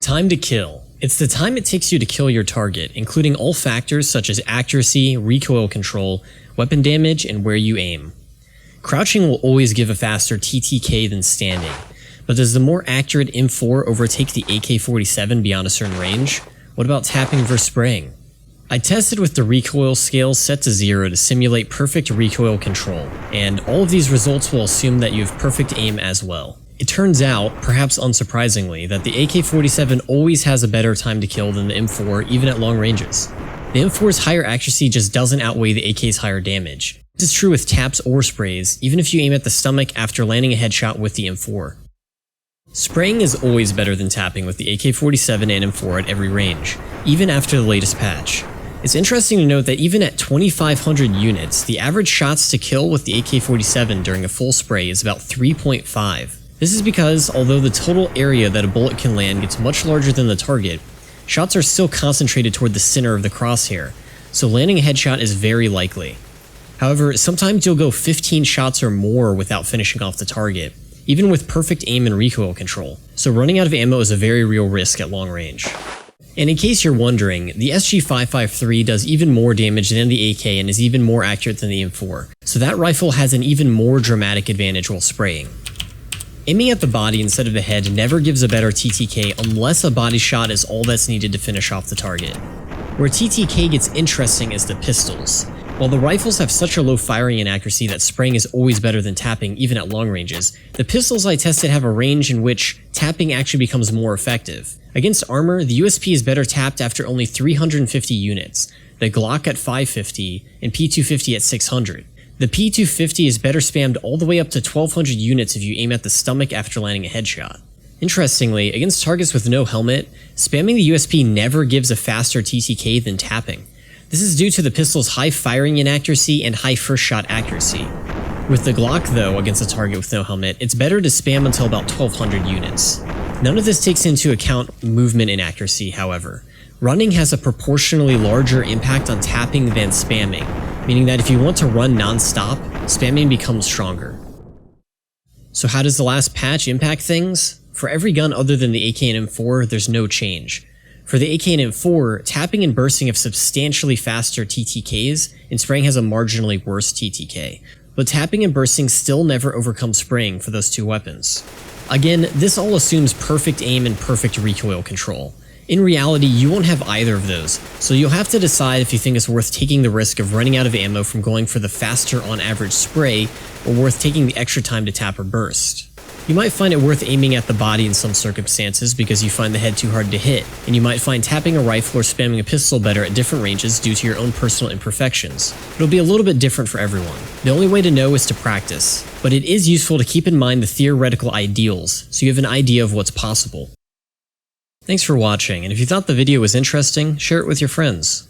Time to kill. It's the time it takes you to kill your target, including all factors such as accuracy, recoil control, weapon damage, and where you aim. Crouching will always give a faster TTK than standing, but does the more accurate M4 overtake the AK-47 beyond a certain range? What about tapping versus spraying? I tested with the recoil scale set to 0 to simulate perfect recoil control, and all of these results will assume that you have perfect aim as well. It turns out, perhaps unsurprisingly, that the AK-47 always has a better time to kill than the M4 even at long ranges. The M4's higher accuracy just doesn't outweigh the AK's higher damage. This is true with taps or sprays, even if you aim at the stomach after landing a headshot with the M4. Spraying is always better than tapping with the AK-47 and M4 at every range, even after the latest patch. It's interesting to note that even at 2,500 units, the average shots to kill with the AK-47 during a full spray is about 3.5. This is because, although the total area that a bullet can land gets much larger than the target, shots are still concentrated toward the center of the crosshair, so landing a headshot is very likely. However, sometimes you'll go 15 shots or more without finishing off the target, even with perfect aim and recoil control, so running out of ammo is a very real risk at long range. And in case you're wondering, the SG-553 does even more damage than the AK and is even more accurate than the M4, so that rifle has an even more dramatic advantage while spraying. Aiming at the body instead of the head never gives a better TTK unless a body shot is all that's needed to finish off the target. Where TTK gets interesting is the pistols. While the rifles have such a low firing inaccuracy that spraying is always better than tapping even at long ranges, the pistols I tested have a range in which tapping actually becomes more effective. Against armor, the USP is better tapped after only 350 units, the Glock at 550 and P250 at 600. The P250 is better spammed all the way up to 1200 units if you aim at the stomach after landing a headshot. Interestingly, against targets with no helmet, spamming the USP never gives a faster TTK than tapping. This is due to the pistol's high firing inaccuracy and high first shot accuracy. With the Glock though, against a target with no helmet, it's better to spam until about 1200 units. None of this takes into account movement inaccuracy, however. Running has a proportionally larger impact on tapping than spamming, meaning that if you want to run non-stop, spamming becomes stronger. So how does the last patch impact things? For every gun other than the AK and M4, there's no change. For the AK and M4, tapping and bursting have substantially faster TTKs, and spraying has a marginally worse TTK. But tapping and bursting still never overcome spraying for those two weapons. Again, this all assumes perfect aim and perfect recoil control. In reality, you won't have either of those, so you'll have to decide if you think it's worth taking the risk of running out of ammo from going for the faster on average spray, or worth taking the extra time to tap or burst. You might find it worth aiming at the body in some circumstances because you find the head too hard to hit, and you might find tapping a rifle or spamming a pistol better at different ranges due to your own personal imperfections. It'll be a little bit different for everyone. The only way to know is to practice, but it is useful to keep in mind the theoretical ideals so you have an idea of what's possible. Thanks for watching, and if you thought the video was interesting, share it with your friends.